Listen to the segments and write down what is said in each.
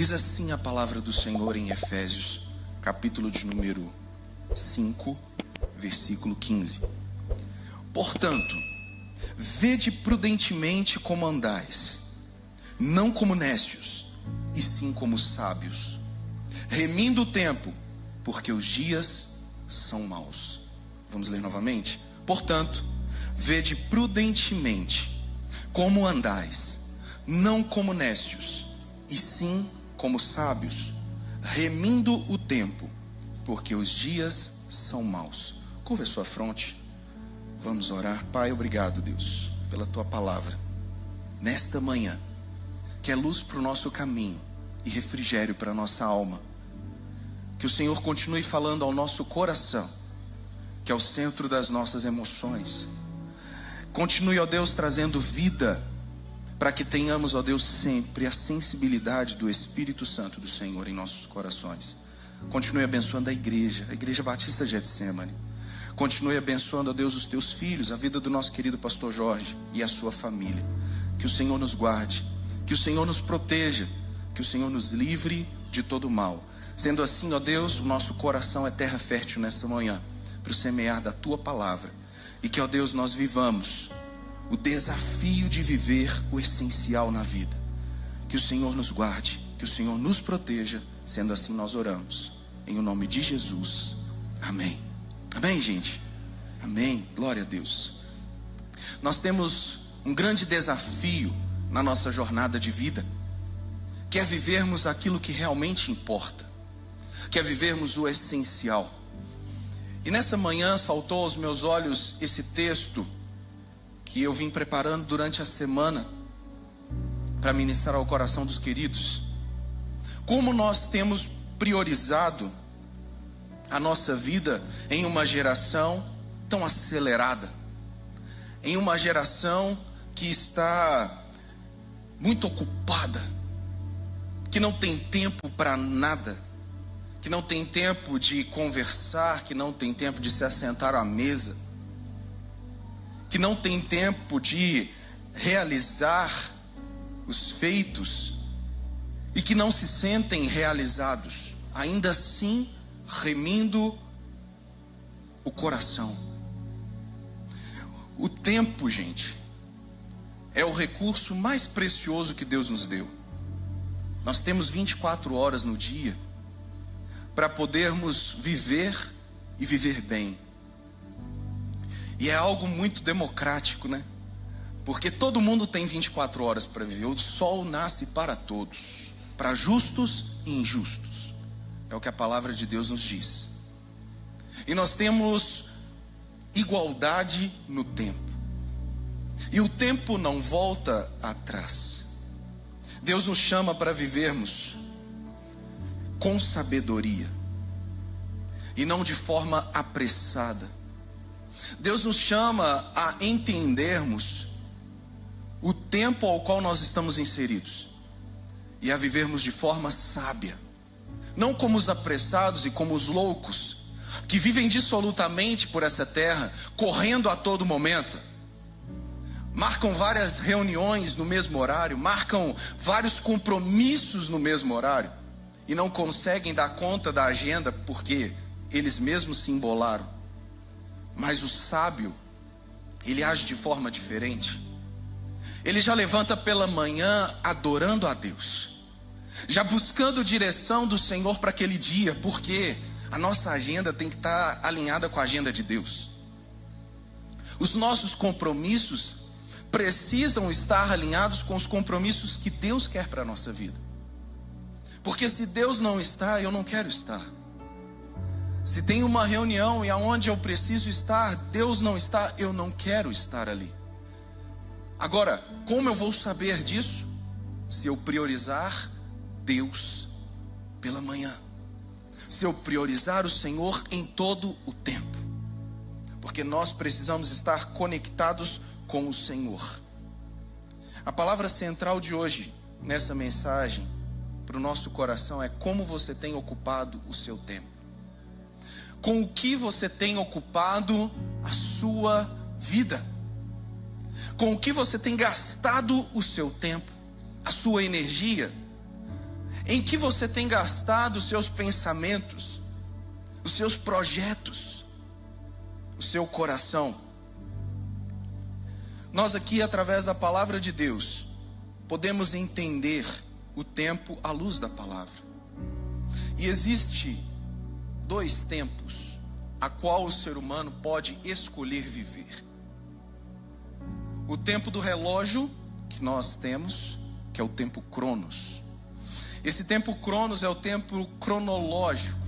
Diz assim a palavra do Senhor em Efésios, capítulo de número 5, versículo 15. Portanto, vede prudentemente como andais, não como nécios, e sim como sábios, remindo o tempo, porque os dias são maus. Vamos ler novamente? Portanto, vede prudentemente como andais, não como nécios, e sim como sábios, remindo o tempo, porque os dias são maus. Curva a sua fronte. Vamos orar. Pai, obrigado, Deus, pela tua palavra nesta manhã, que é luz para o nosso caminho e refrigério para a nossa alma. Que o Senhor continue falando ao nosso coração, que é o centro das nossas emoções. Continue, ó Deus, trazendo vida, para que tenhamos, ó Deus, sempre a sensibilidade do Espírito Santo do Senhor em nossos corações. Continue abençoando a Igreja Batista Getsemane. Continue abençoando, ó Deus, os teus filhos, a vida do nosso querido pastor Jorge e a sua família. Que o Senhor nos guarde, que o Senhor nos proteja, que o Senhor nos livre de todo mal. Sendo assim, ó Deus, o nosso coração é terra fértil nessa manhã, para o semear da tua palavra. E que, ó Deus, nós vivamos o desafio de viver o essencial na vida. Que o Senhor nos guarde, que o Senhor nos proteja. Sendo assim, nós oramos em o nome de Jesus. Amém. Amém, gente? Amém. Glória a Deus. Nós temos um grande desafio na nossa jornada de vida, que é vivermos aquilo que realmente importa, que é vivermos o essencial. E nessa manhã saltou aos meus olhos esse texto que eu vim preparando durante a semana para ministrar ao coração dos queridos. Como nós temos priorizado a nossa vida em uma geração tão acelerada, em uma geração que está muito ocupada, que não tem tempo para nada, que não tem tempo de conversar, que não tem tempo de se assentar à mesa, que não tem tempo de realizar os feitos e que não se sentem realizados, ainda assim remindo o coração. O tempo, gente, é o recurso mais precioso que Deus nos deu. Nós temos 24 horas no dia para podermos viver e viver bem. E é algo muito democrático, né? Porque todo mundo tem 24 horas para viver. O sol nasce para todos, para justos e injustos. É o que a palavra de Deus nos diz. E nós temos igualdade no tempo. E o tempo não volta atrás. Deus nos chama para vivermos com sabedoria e não de forma apressada. Deus nos chama a entendermos o tempo ao qual nós estamos inseridos e a vivermos de forma sábia, não como os apressados e como os loucos que vivem dissolutamente por essa terra, correndo a todo momento. Marcam várias reuniões no mesmo horário, marcam vários compromissos no mesmo horário e não conseguem dar conta da agenda porque eles mesmos se embolaram. Mas o sábio, ele age de forma diferente. Ele já levanta pela manhã adorando a Deus, já buscando direção do Senhor para aquele dia, porque a nossa agenda tem que estar alinhada com a agenda de Deus. Os nossos compromissos precisam estar alinhados com os compromissos que Deus quer para a nossa vida. Porque se Deus não está, eu não quero estar. Se tem uma reunião e aonde eu preciso estar, Deus não está, eu não quero estar ali. Agora, como eu vou saber disso? Se eu priorizar Deus pela manhã, se eu priorizar o Senhor em todo o tempo, porque nós precisamos estar conectados com o Senhor. A palavra central de hoje nessa mensagem para o nosso coração é como você tem ocupado o seu tempo. Com o que você tem ocupado a sua vida? Com o que você tem gastado o seu tempo, a sua energia? Em que você tem gastado os seus pensamentos, os seus projetos, o seu coração? Nós aqui, através da palavra de Deus, podemos entender o tempo à luz da palavra. E existe 2 tempos a qual o ser humano pode escolher viver. O tempo do relógio que nós temos, que é o tempo Cronos. Esse tempo Cronos é o tempo cronológico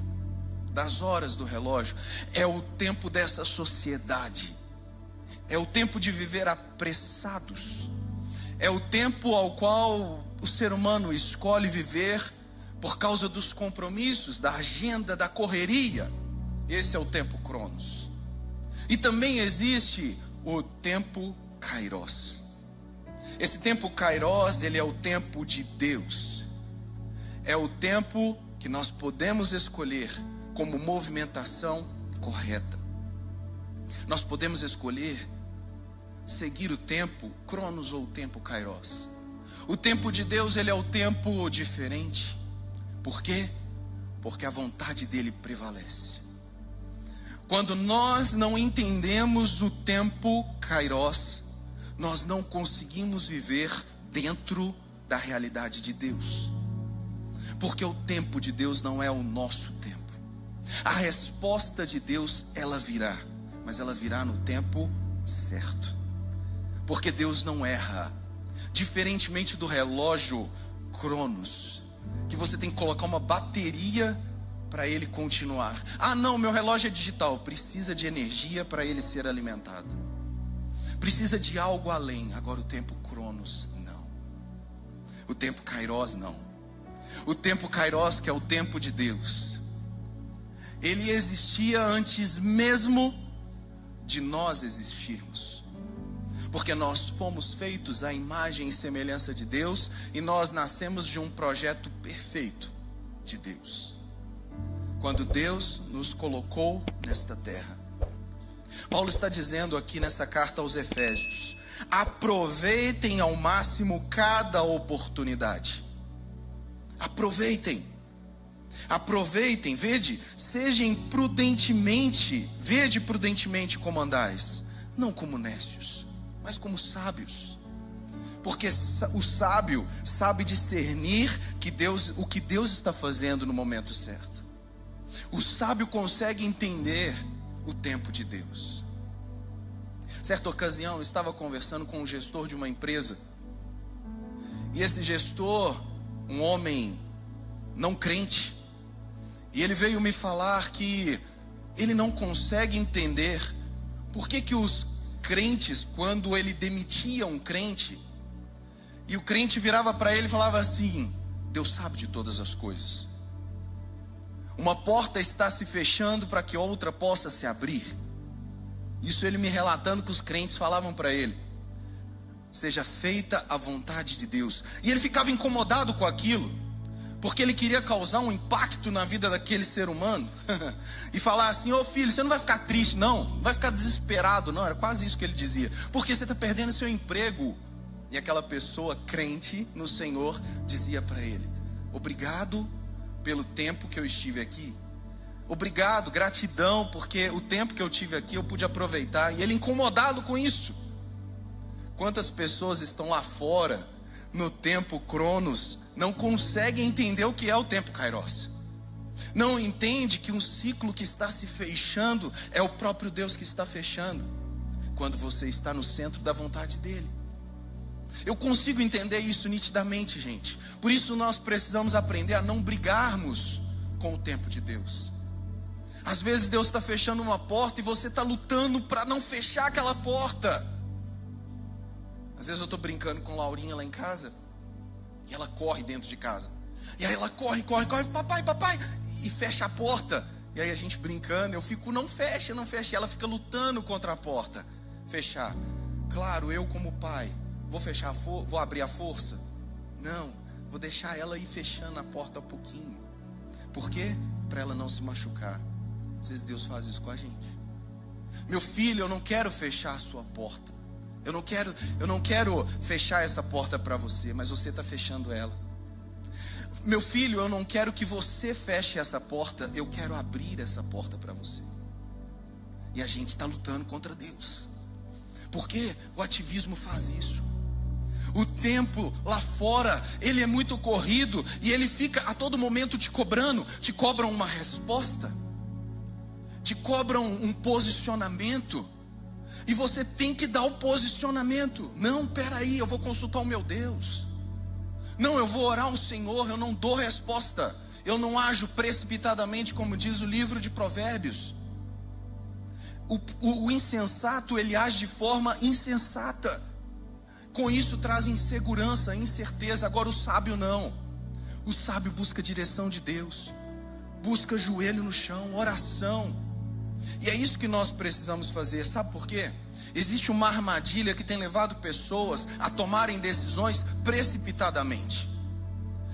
das horas do relógio. É o tempo dessa sociedade. É o tempo de viver apressados. É o tempo ao qual o ser humano escolhe viver por causa dos compromissos, da agenda, da correria. Esse é o tempo Cronos. E também existe o tempo Kairos. Esse tempo Kairos, ele é o tempo de Deus. É o tempo que nós podemos escolher como movimentação correta. Nós podemos escolher seguir o tempo Cronos ou o tempo Kairos. O tempo de Deus, ele é o tempo diferente. Por quê? Porque a vontade dele prevalece. Quando nós não entendemos o tempo Kairos, nós não conseguimos viver dentro da realidade de Deus. Porque o tempo de Deus não é o nosso tempo. A resposta de Deus, ela virá, mas ela virá no tempo certo. Porque Deus não erra. Diferentemente do relógio Cronos, que você tem que colocar uma bateria para ele continuar. Ah não, meu relógio é digital. Precisa de energia para ele ser alimentado. Precisa de algo além. Agora o tempo Cronos, não. O tempo Kairos, não. O tempo Kairos, que é o tempo de Deus, ele existia antes mesmo de nós existirmos. Porque nós fomos feitos à imagem e semelhança de Deus, e nós nascemos de um projeto perfeito de Deus. Quando Deus nos colocou nesta terra. Paulo está dizendo aqui nessa carta aos Efésios: aproveitem ao máximo cada oportunidade. Aproveitem. Aproveitem, vede prudentemente como andais, não como nécios, mas como sábios. Porque o sábio sabe discernir o que Deus está fazendo no momento certo. O sábio consegue entender o tempo de Deus. Certa ocasião eu estava conversando com um gestor de uma empresa. E esse gestor, um homem não crente, e ele veio me falar que ele não consegue entender por que os crentes, quando ele demitia um crente, e o crente virava para ele e falava assim: Deus sabe de todas as coisas. Uma porta está se fechando para que outra possa se abrir. Isso ele me relatando que os crentes falavam para ele: seja feita a vontade de Deus. E ele ficava incomodado com aquilo, porque ele queria causar um impacto na vida daquele ser humano. E falar assim: ô filho, você não vai ficar triste não, não vai ficar desesperado não. Era quase isso que ele dizia: porque você está perdendo seu emprego. E aquela pessoa crente no Senhor dizia para ele: obrigado pelo tempo que eu estive aqui. Obrigado, gratidão, porque o tempo que eu tive aqui eu pude aproveitar. E ele incomodado com isso. Quantas pessoas estão lá fora no tempo Cronos, não conseguem entender o que é o tempo Kairos. Não entende que um ciclo que está se fechando é o próprio Deus que está fechando, quando você está no centro da vontade dele. Eu consigo entender isso nitidamente, gente. Por isso nós precisamos aprender a não brigarmos com o tempo de Deus. Às vezes Deus está fechando uma porta e você está lutando para não fechar aquela porta. Às vezes eu estou brincando com Laurinha lá em casa, e ela corre dentro de casa. E aí ela corre, papai, e fecha a porta. E aí a gente brincando, eu fico, não fecha. E ela fica lutando contra a porta fechar. Claro, eu como pai, vou abrir a força? Não, vou deixar ela ir fechando a porta um pouquinho. Por quê? Para ela não se machucar. Às vezes Deus faz isso com a gente. Meu filho, eu não quero fechar a sua porta. Eu não quero fechar essa porta para você, mas você está fechando ela. Meu filho, eu não quero que você feche essa porta, eu quero abrir essa porta para você. E a gente está lutando contra Deus, porque o ativismo faz isso. O tempo lá fora, ele é muito corrido, e ele fica a todo momento te cobrando. Te cobram uma resposta, te cobram um posicionamento, e você tem que dar o posicionamento. Não, peraí, eu vou consultar o meu Deus. Não, eu vou orar ao Senhor, eu não dou resposta. Eu não ajo precipitadamente, como diz o livro de Provérbios. O insensato, ele age de forma insensata. Com isso traz insegurança, incerteza. Agora o sábio não. O sábio busca a direção de Deus, busca joelho no chão, oração. E é isso que nós precisamos fazer. Sabe por quê? Existe uma armadilha que tem levado pessoas a tomarem decisões precipitadamente,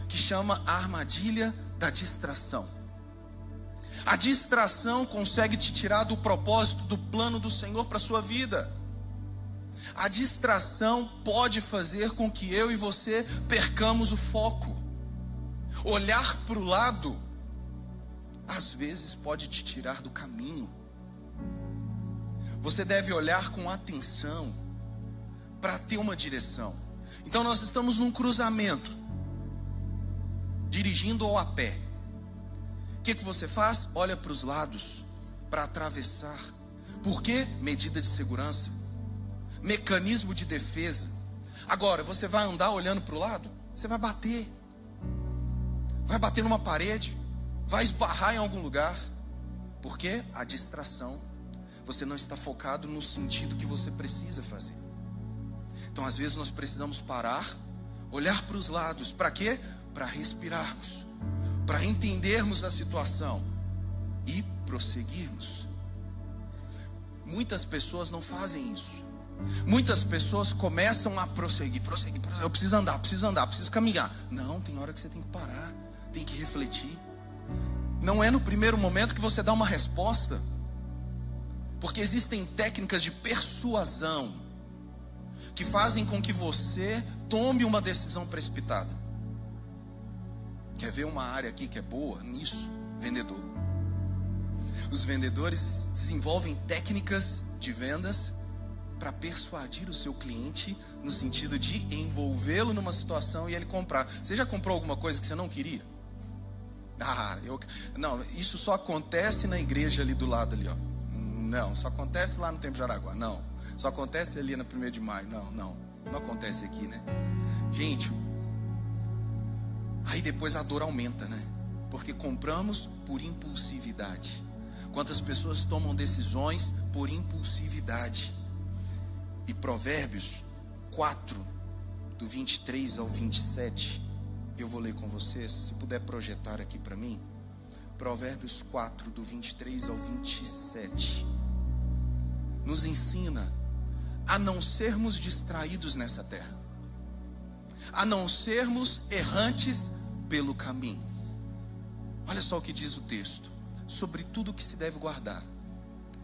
que chama a armadilha da distração. A distração consegue te tirar do propósito, do plano do Senhor para a sua vida. A distração pode fazer com que eu e você percamos o foco. Olhar para o lado, às vezes, pode te tirar do caminho. Você deve olhar com atenção para ter uma direção. Então nós estamos num cruzamento, dirigindo ou a pé. O que você faz? Olha para os lados para atravessar. Por quê? Medida de segurança, mecanismo de defesa. Agora, você vai andar olhando para o lado, você vai bater numa parede, vai esbarrar em algum lugar. Por quê? A distração. Você não está focado no sentido que você precisa fazer. Então às vezes nós precisamos parar, olhar para os lados. Para quê? Para respirarmos, para entendermos a situação e prosseguirmos. Muitas pessoas não fazem isso. Muitas pessoas começam a prosseguir. Eu preciso andar, preciso caminhar. Não, tem hora que você tem que parar, tem que refletir. Não é no primeiro momento que você dá uma resposta, porque existem técnicas de persuasão que fazem com que você tome uma decisão precipitada. Quer ver uma área aqui que é boa nisso? Vendedor. Os vendedores desenvolvem técnicas de vendas para persuadir o seu cliente, no sentido de envolvê-lo numa situação e ele comprar. Você já comprou alguma coisa que você não queria? Não, isso só acontece na igreja ali do lado ali, ó. Não, só acontece lá no Templo de Araguá. Não, só acontece ali na 1º de maio. Não acontece aqui, né? Gente, aí depois a dor aumenta, né? Porque compramos por impulsividade. Quantas pessoas tomam decisões por impulsividade? E Provérbios 4, do 23 ao 27, eu vou ler com vocês. Se puder projetar aqui para mim. Provérbios 4, do 23 ao 27, nos ensina a não sermos distraídos nessa terra, a não sermos errantes pelo caminho. Olha só o que diz o texto: sobre tudo que se deve guardar,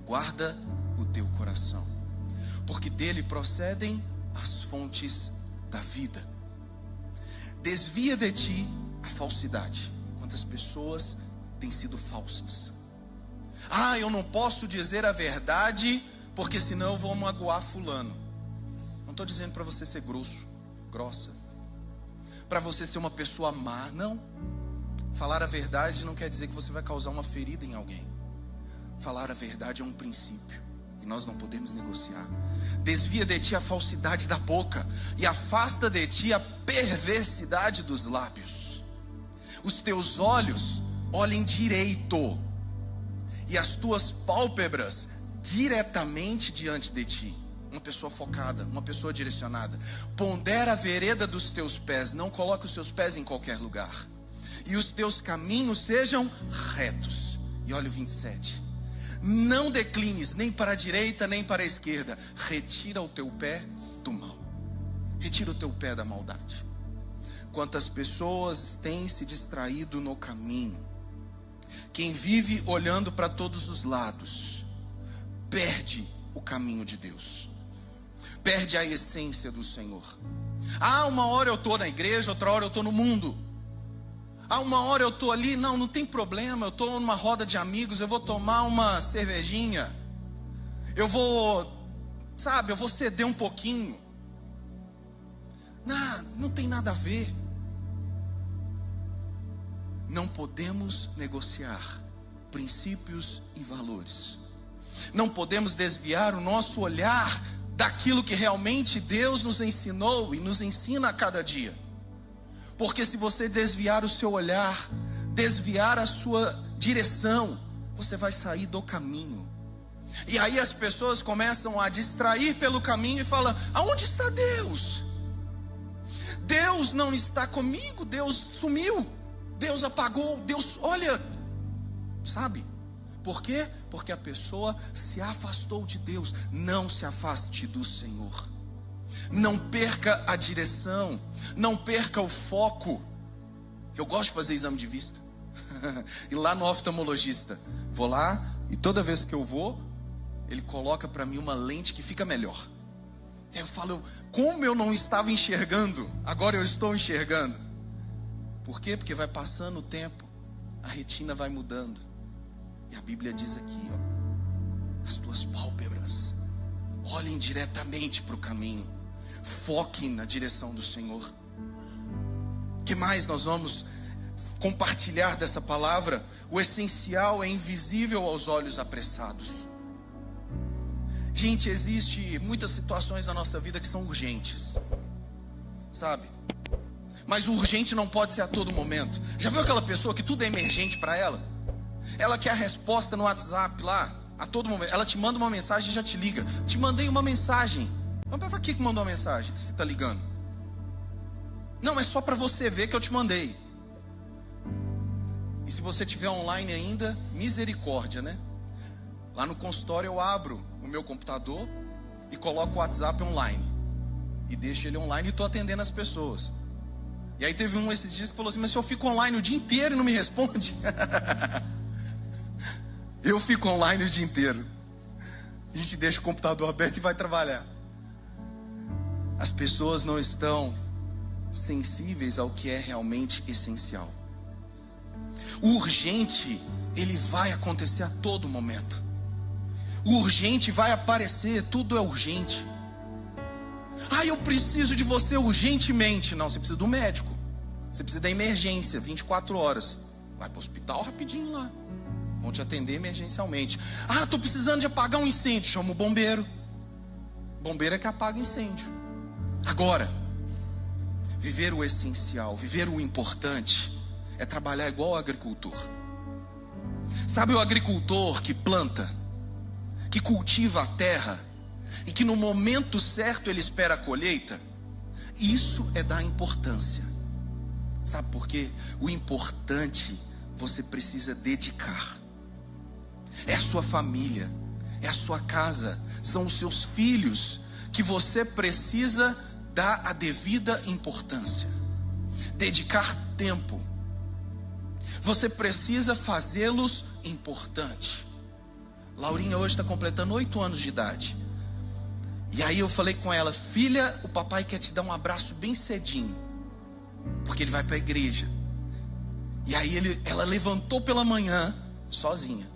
guarda o teu coração, porque dele procedem as fontes da vida. Desvia de ti a falsidade. Quantas pessoas têm sido falsas? Eu não posso dizer a verdade, porque senão eu vou magoar fulano. Não estou dizendo para você ser grossa, para você ser uma pessoa má. Não. Falar a verdade não quer dizer que você vai causar uma ferida em alguém. Falar a verdade é um princípio, e nós não podemos negociar. Desvia de ti a falsidade da boca, e afasta de ti a perversidade dos lábios. Os teus olhos olhem direito, e as tuas pálpebras diretamente diante de ti. Uma pessoa focada, uma pessoa direcionada. Pondera a vereda dos teus pés, não coloque os seus pés em qualquer lugar. E os teus caminhos sejam retos. E olha o 27. Não declines nem para a direita nem para a esquerda. Retira o teu pé do mal. Retira o teu pé da maldade. Quantas pessoas têm se distraído no caminho? Quem vive olhando para todos os lados perde o caminho de Deus, perde a essência do Senhor. Uma hora eu estou na igreja, outra hora eu estou no mundo. uma hora eu estou ali, não tem problema, eu estou numa roda de amigos, eu vou tomar uma cervejinha, eu vou ceder um pouquinho. Não tem nada a ver. Não podemos negociar princípios e valores. Não podemos desviar o nosso olhar daquilo que realmente Deus nos ensinou e nos ensina a cada dia. Porque se você desviar o seu olhar, desviar a sua direção, você vai sair do caminho. E aí as pessoas começam a distrair pelo caminho e falam: aonde está Deus? Deus não está comigo, Deus sumiu, Deus apagou, Deus, olha, sabe? Por quê? Porque a pessoa se afastou de Deus. Não se afaste do Senhor. Não perca a direção, não perca o foco. Eu gosto de fazer exame de vista. E lá no oftalmologista, vou lá e toda vez que eu vou, ele coloca para mim uma lente que fica melhor. Aí eu falo, como eu não estava enxergando, agora eu estou enxergando. Por quê? Porque vai passando o tempo, a retina vai mudando. E a Bíblia diz aqui, as tuas pálpebras olhem diretamente para o caminho, foquem na direção do Senhor. O que mais nós vamos compartilhar dessa palavra? O essencial é invisível aos olhos apressados. Gente, existe muitas situações na nossa vida que são urgentes, sabe? Mas o urgente não pode ser a todo momento. Já viu aquela pessoa que tudo é emergente para ela? Ela quer a resposta no WhatsApp lá, a todo momento. Ela te manda uma mensagem e já te liga. Te mandei uma mensagem. Mas para que mandou uma mensagem? Você está ligando? Não, é só para você ver que eu te mandei. E se você estiver online ainda, misericórdia, né? Lá no consultório eu abro o meu computador e coloco o WhatsApp online. E deixo ele online e estou atendendo as pessoas. E aí teve um esses dias que falou assim: mas se eu fico online o dia inteiro e não me responde? Eu fico online o dia inteiro. A gente deixa o computador aberto e vai trabalhar. As pessoas não estão sensíveis ao que é realmente essencial. O urgente, ele vai acontecer a todo momento. O urgente vai aparecer, tudo é urgente. Eu preciso de você urgentemente. Não, você precisa do médico. Você precisa da emergência, 24 horas. Vai para o hospital rapidinho lá. Vão te atender emergencialmente. Estou precisando de apagar um incêndio. Chama o bombeiro. Bombeiro é que apaga incêndio. Agora, viver o essencial, viver o importante, é trabalhar igual o agricultor. Sabe o agricultor que planta, que cultiva a terra, e que no momento certo ele espera a colheita? Isso é dar importância. Sabe por quê? O importante você precisa dedicar. É a sua família, é a sua casa, são os seus filhos que você precisa dar a devida importância. Dedicar tempo. Você precisa fazê-los importante. Laurinha hoje está completando 8 anos de idade. E aí eu falei com ela: filha, o papai quer te dar um abraço bem cedinho, porque ele vai para a igreja. E aí ela levantou pela manhã, sozinha,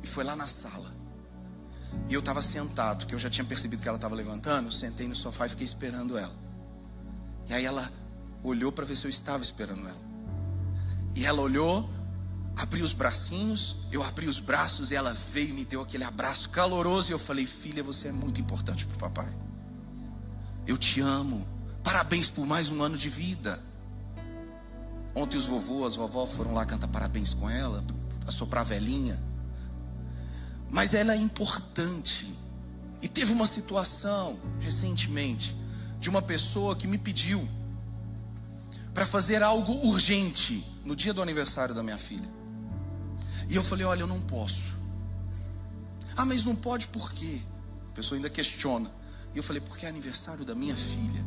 e foi lá na sala. E eu estava sentado, que eu já tinha percebido que ela estava levantando. Eu sentei no sofá e fiquei esperando ela. E aí ela olhou para ver se eu estava esperando ela. E ela olhou, abriu os bracinhos, eu abri os braços e ela veio e me deu aquele abraço caloroso. E eu falei: filha, você é muito importante para o papai. Eu te amo. Parabéns por mais um ano de vida. Ontem os vovôs, as vovó foram lá cantar parabéns com ela, assoprar a velhinha. Mas ela é importante. E teve uma situação recentemente de uma pessoa que me pediu para fazer algo urgente no dia do aniversário da minha filha. E eu falei: olha, eu não posso. Mas não pode por quê? A pessoa ainda questiona. E eu falei: porque é aniversário da minha filha.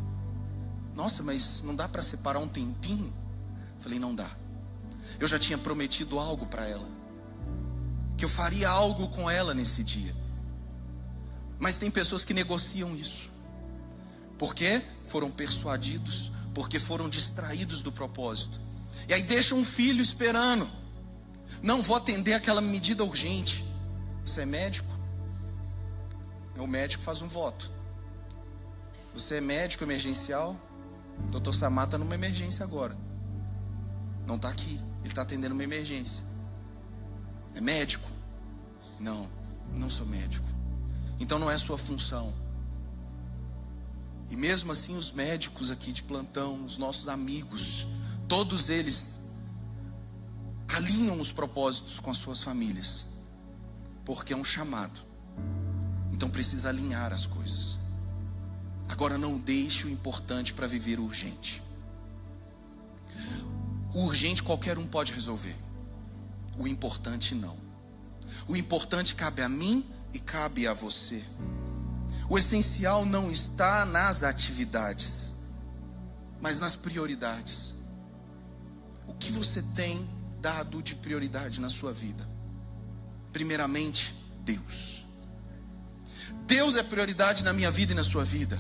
Nossa, mas não dá para separar um tempinho? Eu falei: não dá. Eu já tinha prometido algo para ela, que eu faria algo com ela nesse dia. Mas tem pessoas que negociam isso, porque foram persuadidos, porque foram distraídos do propósito. E aí deixa um filho esperando. Não vou atender aquela medida urgente. Você é médico? O médico faz um voto. Você é médico emergencial? Dr. Samar está numa emergência agora. Não está aqui. Ele está atendendo uma emergência. É médico? Não, não sou médico. Então não é sua função. E mesmo assim os médicos aqui de plantão, os nossos amigos, todos eles alinham os propósitos com as suas famílias, porque é um chamado. Então precisa alinhar as coisas. Agora não deixe o importante para viver o urgente. O urgente qualquer um pode resolver. O importante não. O importante cabe a mim e cabe a você. O essencial não está nas atividades, mas nas prioridades. O que você tem dado de prioridade na sua vida? Primeiramente, Deus. Deus é prioridade na minha vida e na sua vida.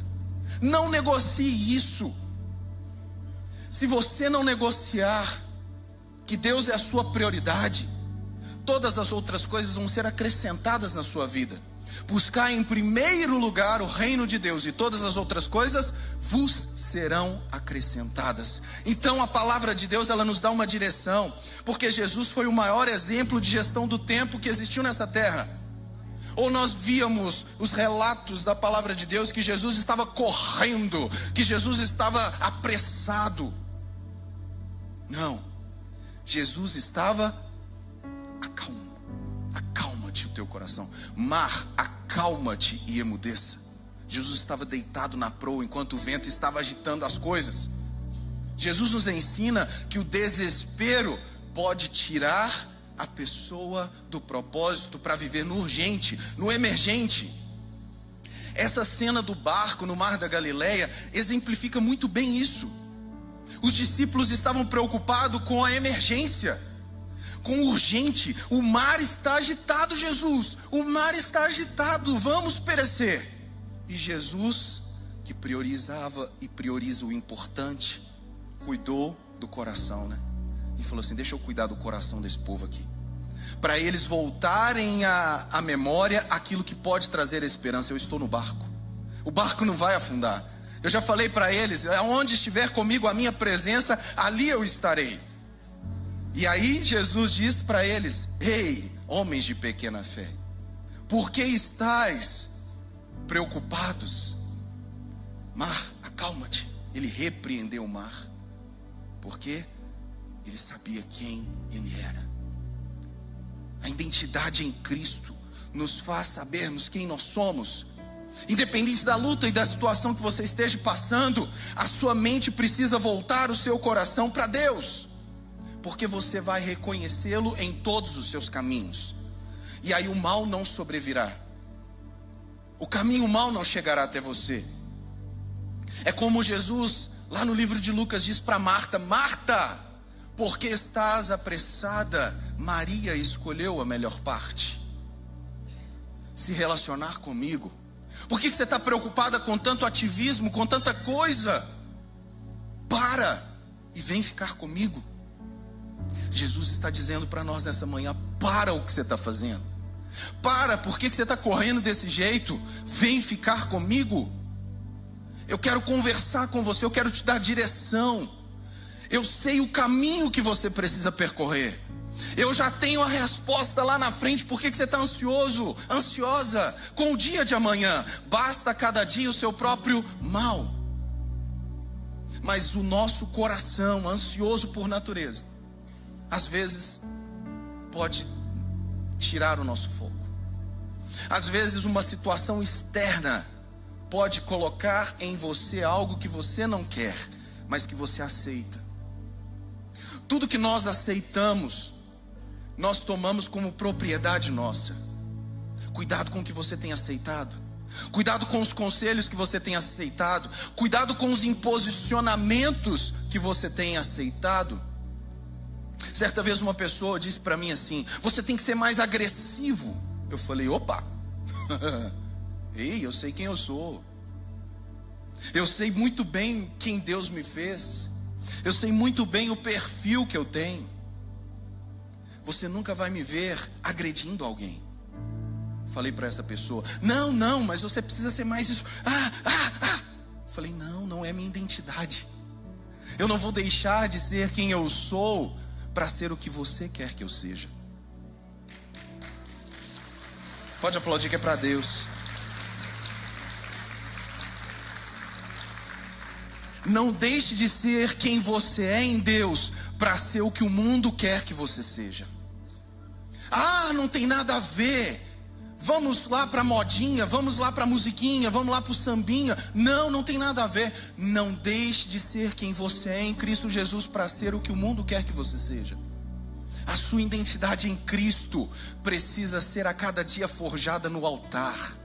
Não negocie isso. Se você não negociar que Deus é a sua prioridade, todas as outras coisas vão ser acrescentadas na sua vida. Buscar em primeiro lugar o reino de Deus, e todas as outras coisas vos serão acrescentadas. Então a palavra de Deus, ela nos dá uma direção, porque Jesus foi o maior exemplo de gestão do tempo que existiu nessa terra. Ou nós víamos os relatos da palavra de Deus que Jesus estava correndo, que Jesus estava apressado. Não, Jesus estava acalma-te o teu coração. Mar, acalma-te e emudeça. Jesus estava deitado na proa enquanto o vento estava agitando as coisas. Jesus nos ensina que o desespero pode tirar a pessoa do propósito para viver no urgente, no emergente. Essa cena do barco no mar da Galileia exemplifica muito bem isso. Os discípulos estavam preocupados com a emergência, com o urgente. O mar está agitado, Jesus. O mar está agitado, vamos perecer. E Jesus, que priorizava e prioriza o importante, cuidou do coração, né? E falou assim: deixa eu cuidar do coração desse povo aqui, para eles voltarem à memória aquilo que pode trazer a esperança. Eu estou no barco, o barco não vai afundar. Eu já falei para eles: onde estiver comigo a minha presença, ali eu estarei. E aí Jesus diz para eles: ei, homens de pequena fé, por que estáis preocupados? Mar, acalma-te. Ele repreendeu o mar, porque ele sabia quem ele era. A identidade em Cristo nos faz sabermos quem nós somos. Independente da luta e da situação que você esteja passando, a sua mente precisa voltar o seu coração para Deus, porque você vai reconhecê-lo em todos os seus caminhos. E aí o mal não sobrevirá. O caminho mal não chegará até você. É como Jesus, lá no livro de Lucas, diz para Marta: Marta, por que estás apressada? Maria escolheu a melhor parte, se relacionar comigo. Por que você está preocupada com tanto ativismo, com tanta coisa? Para e vem ficar comigo. Jesus está dizendo para nós nessa manhã: para o que você está fazendo. Para, por que você está correndo desse jeito? Vem ficar comigo. Eu quero conversar com você, eu quero te dar direção. Eu sei o caminho que você precisa percorrer. Eu já tenho a resposta lá na frente. Por que você está ansioso, ansiosa com o dia de amanhã? Basta cada dia o seu próprio mal. Mas o nosso coração, ansioso por natureza, às vezes pode tirar o nosso foco. Às vezes uma situação externa pode colocar em você algo que você não quer, mas que você aceita. Tudo que nós aceitamos, nós tomamos como propriedade nossa. Cuidado com o que você tem aceitado. Cuidado com os conselhos que você tem aceitado. Cuidado com os imposicionamentos que você tem aceitado. Certa vez uma pessoa disse para mim assim: você tem que ser mais agressivo. Eu falei: opa, ei, eu sei quem eu sou. Eu sei muito bem quem Deus me fez. Eu sei muito bem o perfil que eu tenho. Você nunca vai me ver agredindo alguém. Falei para essa pessoa: não, mas você precisa ser mais isso. Falei: não é minha identidade. Eu não vou deixar de ser quem eu sou para ser o que você quer que eu seja. Pode aplaudir que é para Deus. Não deixe de ser quem você é em Deus para ser o que o mundo quer que você seja. Não tem nada a ver. Vamos lá para a modinha, vamos lá para a musiquinha, vamos lá para o sambinha. Não tem nada a ver. Não deixe de ser quem você é em Cristo Jesus para ser o que o mundo quer que você seja. A sua identidade em Cristo precisa ser a cada dia forjada no altar.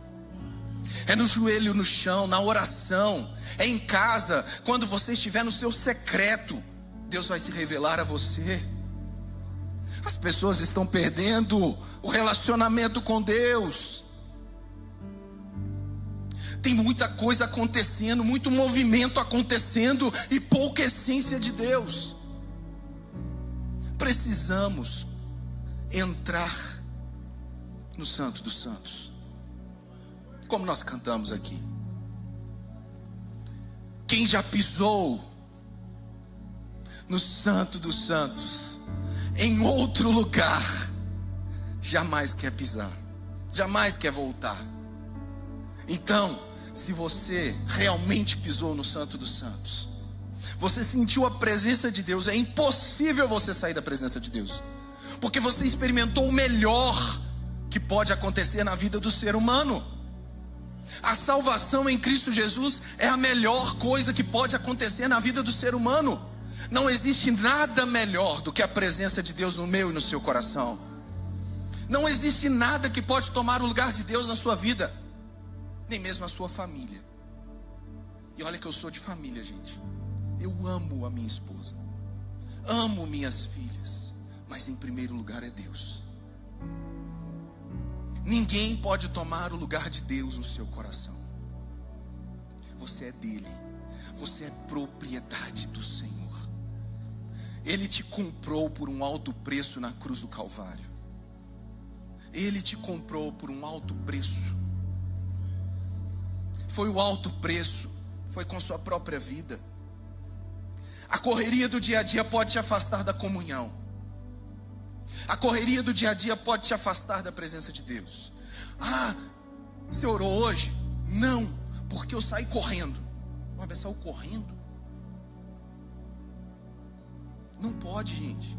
É no joelho no chão, na oração. É em casa, quando você estiver no seu secreto, Deus vai se revelar a você. As pessoas estão perdendo o relacionamento com Deus. Tem muita coisa acontecendo, muito movimento acontecendo e pouca essência de Deus. Precisamos entrar no Santo dos Santos, como nós cantamos aqui. Quem já pisou no Santo dos Santos, em outro lugar, jamais quer pisar, jamais quer voltar. Então, se você realmente pisou no Santo dos Santos, você sentiu a presença de Deus, é impossível você sair da presença de Deus, porque você experimentou o melhor que pode acontecer na vida do ser humano. A salvação em Cristo Jesus é a melhor coisa que pode acontecer na vida do ser humano. Não existe nada melhor do que a presença de Deus no meu e no seu coração. Não existe nada que pode tomar o lugar de Deus na sua vida, nem mesmo a sua família. E olha que eu sou de família, gente. Eu amo a minha esposa, amo minhas filhas, mas em primeiro lugar é Deus. Ninguém pode tomar o lugar de Deus no seu coração. Você é dele, você é propriedade do Senhor. Ele te comprou por um alto preço na cruz do Calvário. Ele te comprou por um alto preço. Foi o alto preço, foi com sua própria vida. A correria do dia a dia pode te afastar da comunhão. A correria do dia a dia pode te afastar da presença de Deus. Você orou hoje? Não, porque eu saí correndo. Você saiu correndo? Não pode, gente.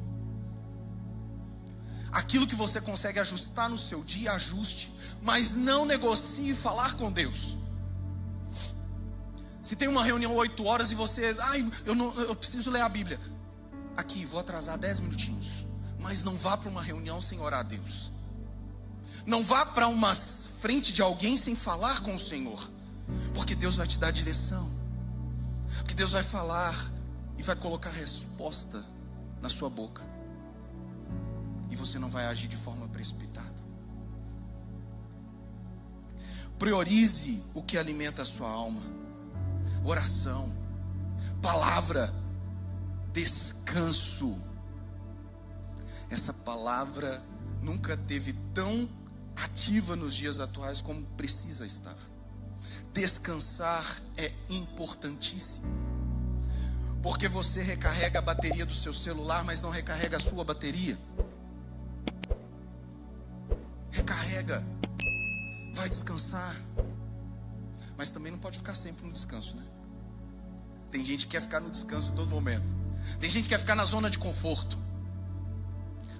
Aquilo que você consegue ajustar no seu dia, ajuste. Mas não negocie falar com Deus. Se tem uma reunião 8 horas e você... eu preciso ler a Bíblia. Aqui, vou atrasar 10 minutinhos. Mas não vá para uma reunião sem orar a Deus. Não vá para uma frente de alguém sem falar com o Senhor. Porque Deus vai te dar direção. Porque Deus vai falar e vai colocar resposta na sua boca. E você não vai agir de forma precipitada. Priorize o que alimenta a sua alma. Oração, palavra, descanso. Essa palavra nunca teve tão ativa nos dias atuais como precisa estar. Descansar é importantíssimo, porque você recarrega a bateria do seu celular, mas não recarrega a sua bateria. Recarrega, vai descansar, mas também não pode ficar sempre no descanso, né? Tem gente que quer ficar no descanso em todo momento. Tem gente que quer ficar na zona de conforto.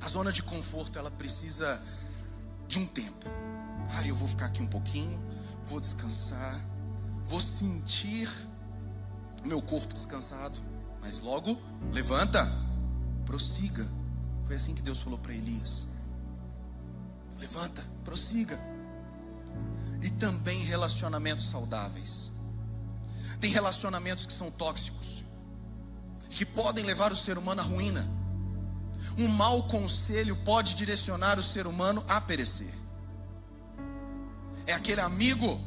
A zona de conforto, ela precisa de um tempo. Eu vou ficar aqui um pouquinho, vou descansar, vou sentir o meu corpo descansado, mas logo levanta, prossiga. Foi assim que Deus falou para Elias. Levanta, prossiga. E também relacionamentos saudáveis. Tem relacionamentos que são tóxicos, que podem levar o ser humano à ruína. Um mau conselho pode direcionar o ser humano a perecer. É aquele amigo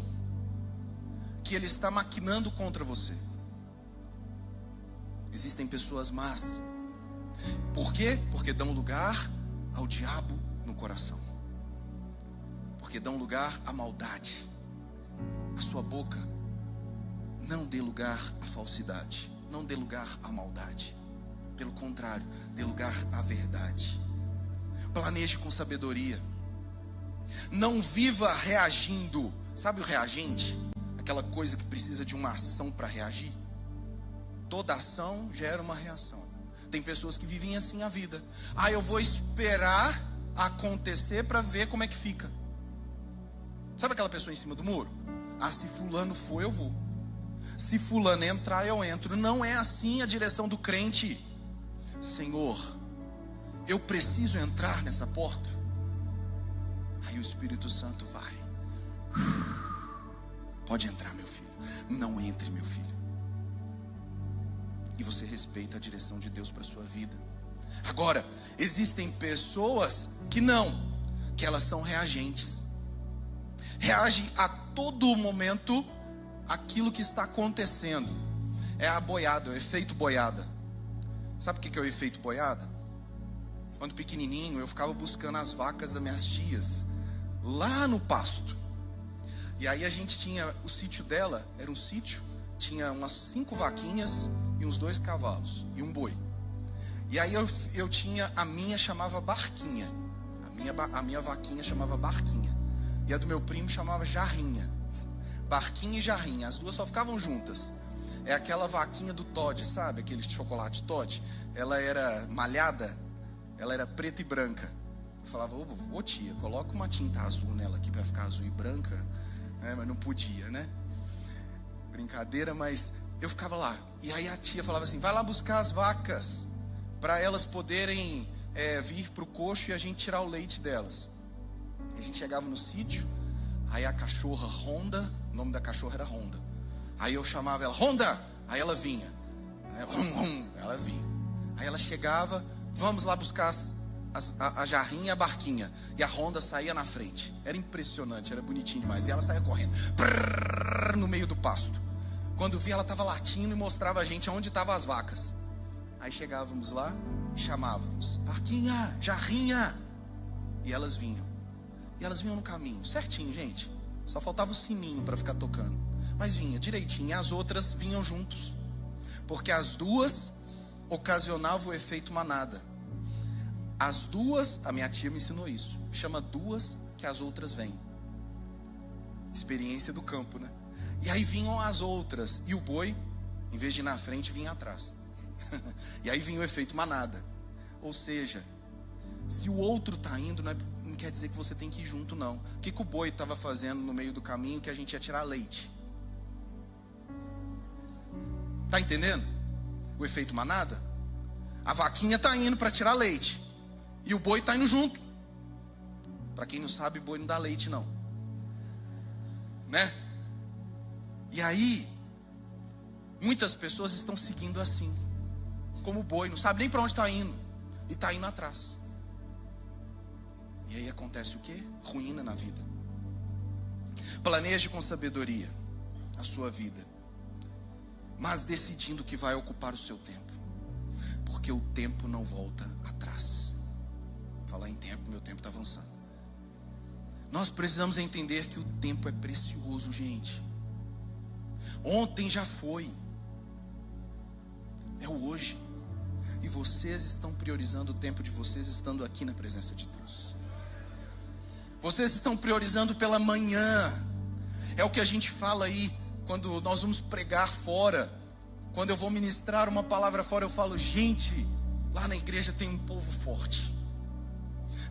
que ele está maquinando contra você. Existem pessoas más. Por quê? Porque dão lugar ao diabo no coração. Porque dão lugar à maldade. A sua boca não dê lugar à falsidade. Não dê lugar à maldade. Pelo contrário, dê lugar à verdade. Planeje com sabedoria. Não viva reagindo. Sabe o reagente? Aquela coisa que precisa de uma ação para reagir. Toda ação gera uma reação. Tem pessoas que vivem assim a vida. Eu vou esperar acontecer para ver como é que fica. Sabe aquela pessoa em cima do muro? Se fulano for, eu vou. Se fulano entrar, eu entro. Não é assim a direção do crente. Senhor, eu preciso entrar nessa porta. Aí o Espírito Santo vai. Pode entrar, meu filho. Não entre, meu filho. E você respeita a direção de Deus para a sua vida. Agora, existem pessoas que não, que elas são reagentes. Reagem a todo momento aquilo que está acontecendo. É a boiada, é o efeito boiada. Sabe o que é o efeito boiada? Quando pequenininho eu ficava buscando as vacas das minhas tias lá no pasto. E aí a gente tinha, o sítio dela era um sítio, tinha umas 5 vaquinhas e uns 2 cavalos e um boi. E aí eu tinha, a minha chamava Barquinha. A minha vaquinha chamava Barquinha. E a do meu primo chamava Jarrinha. Barquinha e Jarrinha, as duas só ficavam juntas. É aquela vaquinha do Toddy, sabe? Aquele chocolate Toddy. Ela era malhada, ela era preta e branca. Eu falava, ô tia, coloca uma tinta azul nela aqui para ficar azul e branca. Mas não podia, né? Brincadeira, mas eu ficava lá. E aí a tia falava assim, vai lá buscar as vacas, para elas poderem vir para o coxo e a gente tirar o leite delas. A gente chegava no sítio, aí a cachorra Honda, o nome da cachorra era Honda. Aí eu chamava ela, Honda! Aí ela vinha. Ela vinha. Aí ela chegava, vamos lá buscar a Jarrinha e a Barquinha. E a Honda saía na frente. Era impressionante, era bonitinho demais. E ela saía correndo, no meio do pasto. Quando via, ela estava latindo e mostrava a gente onde estavam as vacas. Aí chegávamos lá e chamávamos, Barquinha, Jarrinha. E elas vinham. E elas vinham no caminho, certinho, gente. Só faltava o sininho para ficar tocando. Mas vinha direitinho. E as outras vinham juntos. Porque as duas ocasionavam o efeito manada. As duas, a minha tia me ensinou isso. Chama duas que as outras vêm. Experiência do campo, né? E aí vinham as outras. E o boi, em vez de ir na frente, vinha atrás. E aí vinha o efeito manada. Ou seja, se o outro está indo, não quer dizer que você tem que ir junto, não. O que o boi estava fazendo no meio do caminho que a gente ia tirar leite? Tá entendendo? O efeito manada? A vaquinha está indo para tirar leite. E o boi está indo junto. Para quem não sabe, boi não dá leite, não. Né? E aí, muitas pessoas estão seguindo assim. Como o boi, não sabe nem para onde está indo. E está indo atrás. E aí acontece o quê? Ruína na vida. Planeje com sabedoria a sua vida, mas decidindo que vai ocupar o seu tempo, porque o tempo não volta atrás. Falar em tempo, meu tempo está avançando. Nós precisamos entender que o tempo é precioso, gente. Ontem já foi, é o hoje. E vocês estão priorizando o tempo de vocês estando aqui na presença de Deus. Vocês estão priorizando pela manhã. É o que a gente fala aí quando nós vamos pregar fora. Quando eu vou ministrar uma palavra fora, eu falo, gente, lá na igreja tem um povo forte.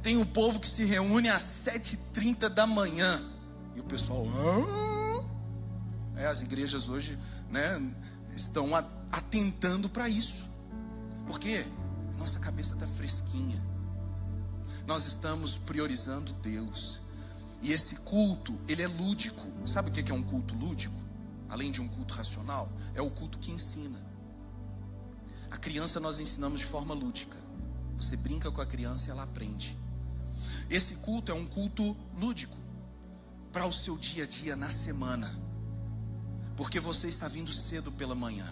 Tem um povo que se reúne às 7h30 da manhã. E o pessoal, as igrejas hoje, né, estão atentando para isso. Por quê? Nossa cabeça está fresquinha. Nós estamos priorizando Deus. E esse culto, ele é lúdico. Sabe o que é um culto lúdico? Além de um culto racional, é o culto que ensina. A criança nós ensinamos de forma lúdica. Você brinca com a criança e ela aprende. Esse culto é um culto lúdico para o seu dia a dia na semana. Porque você está vindo cedo pela manhã.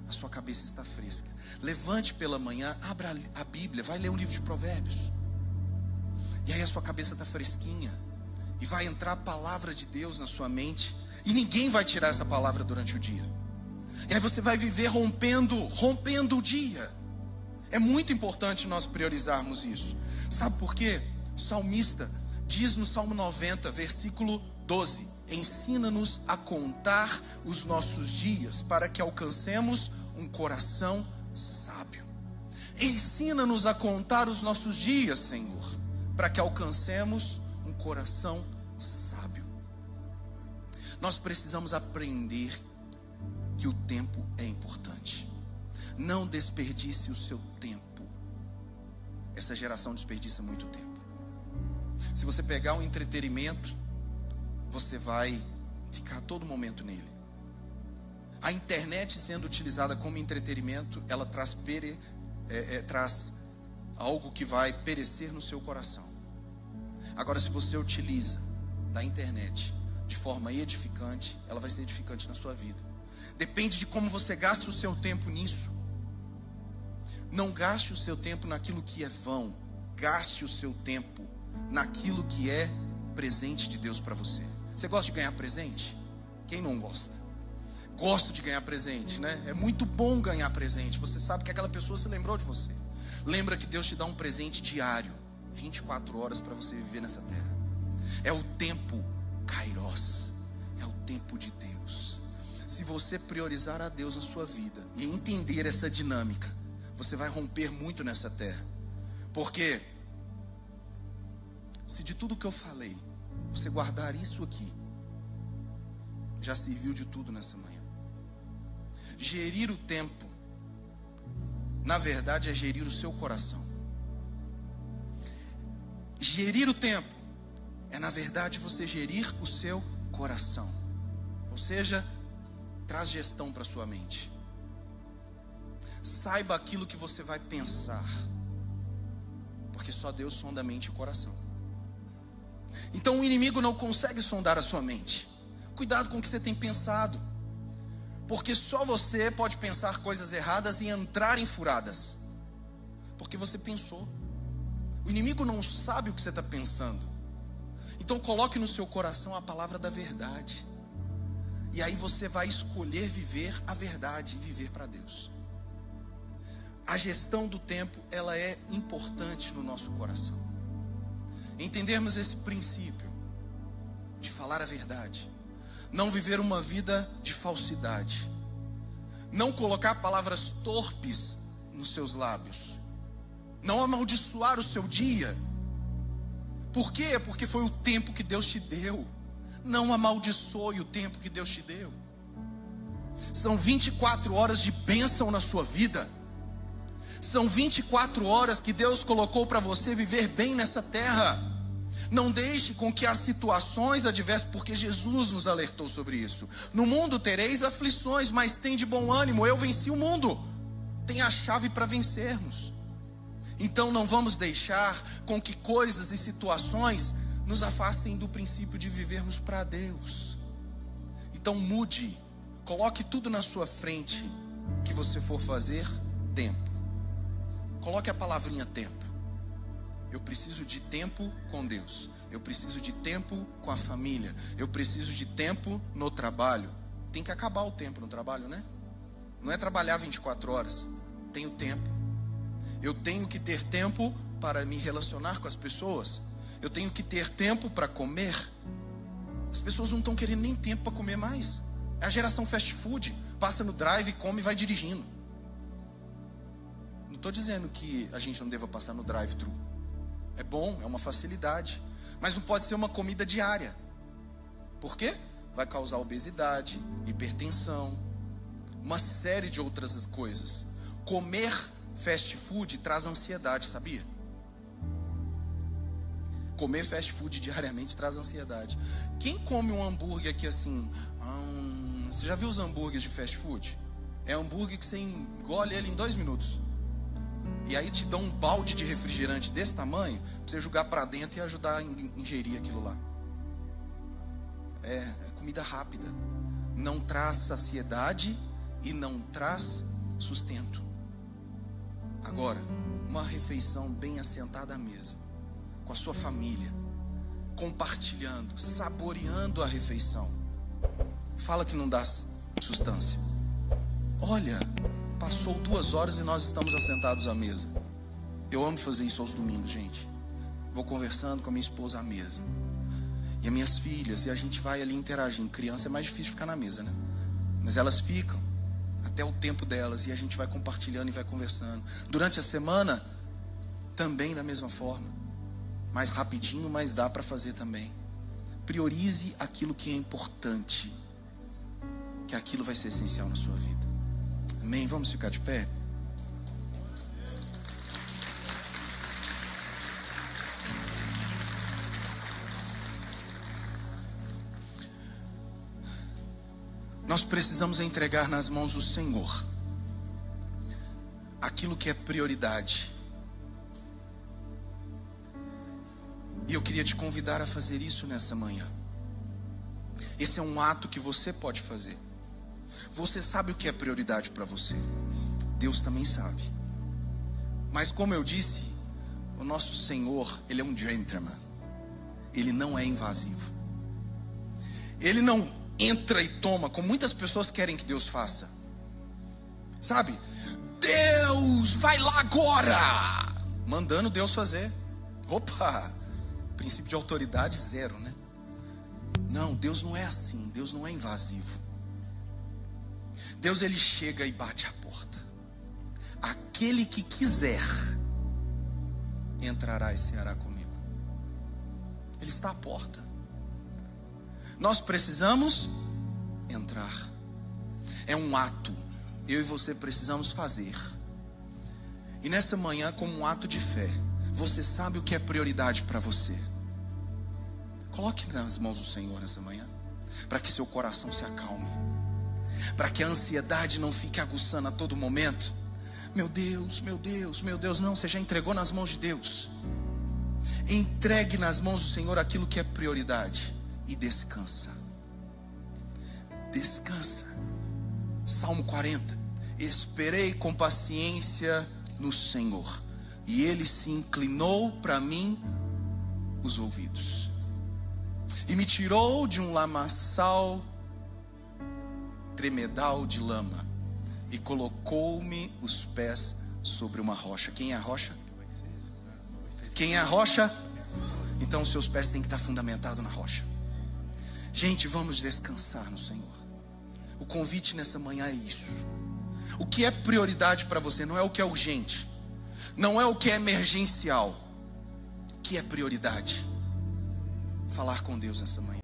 a sua cabeça está fresca. Levante pela manhã, abra a Bíblia, vai ler um livro de Provérbios. E aí a sua cabeça está fresquinha. E vai entrar a palavra de Deus na sua mente. E ninguém vai tirar essa palavra durante o dia. E aí você vai viver rompendo o dia. É muito importante nós priorizarmos isso. Sabe por quê? O salmista diz no Salmo 90, versículo 12: ensina-nos a contar os nossos dias, para que alcancemos um coração sábio. Ensina-nos a contar os nossos dias, Senhor, para que alcancemos um coração sábio. Nós precisamos aprender que o tempo é importante. Não desperdice o seu tempo. Essa geração desperdiça muito tempo. Se você pegar um entretenimento, você vai ficar a todo momento nele. A internet sendo utilizada como entretenimento, ela traz algo que vai perecer no seu coração. Agora, se você utiliza da internet de forma edificante, ela vai ser edificante na sua vida. Depende de como você gasta o seu tempo nisso. Não gaste o seu tempo naquilo que é vão. Gaste o seu tempo naquilo que é presente de Deus para você. Você gosta de ganhar presente? Quem não gosta? Gosto de ganhar presente, né? É muito bom ganhar presente. Você sabe que aquela pessoa se lembrou de você. Lembra que Deus te dá um presente diário, 24 horas para você viver nessa terra. É o tempo Kairos. É o tempo de Deus. Se você priorizar a Deus na sua vida e entender essa dinâmica, você vai romper muito nessa terra. Porque se de tudo que eu falei, você guardar isso aqui, já serviu de tudo nessa manhã. Gerir o tempo, na verdade, é gerir o seu coração. Gerir o tempo é, na verdade, você gerir o seu coração. Ou seja, traz gestão para sua mente. Saiba aquilo que você vai pensar, porque só Deus sonda a mente e o coração. Então o inimigo não consegue sondar a sua mente. Cuidado com o que você tem pensado, porque só você pode pensar coisas erradas e entrar em furadas, porque você pensou. O inimigo não sabe o que você está pensando. Então coloque no seu coração a palavra da verdade, e aí você vai escolher viver a verdade e viver para Deus. A gestão do tempo, ela é importante no nosso coração. Entendermos esse princípio de falar a verdade, não viver uma vida de falsidade, não colocar palavras torpes nos seus lábios, não amaldiçoar o seu dia. Por quê? Porque foi o tempo que Deus te deu. Não amaldiçoe o tempo que Deus te deu. São 24 horas de bênção na sua vida. São 24 horas que Deus colocou para você viver bem nessa terra. Não deixe com que as situações adversas, porque Jesus nos alertou sobre isso. No mundo tereis aflições, mas tem de bom ânimo, eu venci o mundo. Tem a chave para vencermos. Então não vamos deixar com que coisas e situações nos afastem do princípio de vivermos para Deus. Então mude, coloque tudo na sua frente que você for fazer, tempo. Coloque a palavrinha tempo. Eu preciso de tempo com Deus. Eu preciso de tempo com a família. Eu preciso de tempo no trabalho. Tem que acabar o tempo no trabalho, né? Não é trabalhar 24 horas. Tenho tempo. Eu tenho que ter tempo para me relacionar com as pessoas. Eu tenho que ter tempo para comer. As pessoas não estão querendo nem tempo para comer mais. É a geração fast food. Passa no drive, come e vai dirigindo. Não estou dizendo que a gente não deva passar no drive-thru. É bom, é uma facilidade. Mas não pode ser uma comida diária. Por quê? Vai causar obesidade, hipertensão, uma série de outras coisas. Comer fast food traz ansiedade, sabia? Comer fast food diariamente traz ansiedade. Quem come um hambúrguer aqui assim? Você já viu os hambúrgueres de fast food? É hambúrguer que você engole ele em 2 minutos. E aí te dão um balde de refrigerante desse tamanho, pra você jogar para dentro e ajudar a ingerir aquilo lá. É comida rápida. Não traz saciedade e não traz sustento. Agora, uma refeição bem assentada à mesa, com a sua família, compartilhando, saboreando a refeição. Fala que não dá sustância. Olha, passou 2 horas e nós estamos assentados à mesa. Eu amo fazer isso aos domingos, gente. Vou conversando com a minha esposa à mesa. E as minhas filhas, e a gente vai ali interagindo. Criança é mais difícil ficar na mesa, né? Mas elas ficam até o tempo delas, e a gente vai compartilhando e vai conversando. Durante a semana, também da mesma forma. Mais rapidinho, mas dá para fazer também. Priorize aquilo que é importante, que aquilo vai ser essencial na sua vida. Amém? Vamos ficar de pé? Nós precisamos entregar nas mãos do Senhor aquilo que é prioridade. E eu queria te convidar a fazer isso nessa manhã. Esse é um ato que você pode fazer. Você sabe o que é prioridade para você. Deus também sabe. Mas como eu disse, o nosso Senhor, Ele é um gentleman. Ele não é invasivo. Ele não entra e toma, como muitas pessoas querem que Deus faça. Sabe? Deus, vai lá agora! Mandando Deus fazer. Opa! Princípio de autoridade 0, né? Não, Deus não é assim. Deus não é invasivo. Deus, Ele chega e bate a porta. Aquele que quiser entrará e ceará comigo. Ele está à porta. Nós precisamos entrar. É um ato. Eu e você precisamos fazer. E nessa manhã, como um ato de fé, você sabe o que é prioridade para você. Coloque nas mãos do Senhor nessa manhã, para que seu coração se acalme, para que a ansiedade não fique aguçando a todo momento. Meu Deus, meu Deus, meu Deus. Não, você já entregou nas mãos de Deus. Entregue nas mãos do Senhor aquilo que é prioridade e descansa. Descansa. Salmo 40. Esperei com paciência no Senhor, e Ele se inclinou para mim os ouvidos, e me tirou de um lamaçal tremedal de lama, e colocou-me os pés sobre uma rocha. Quem é a rocha? Quem é a rocha? Então os seus pés têm que estar fundamentados na rocha. Gente, vamos descansar no Senhor. O convite nessa manhã é isso. O que é prioridade para você não é o que é urgente, não é o que é emergencial. O que é prioridade? Falar com Deus nessa manhã.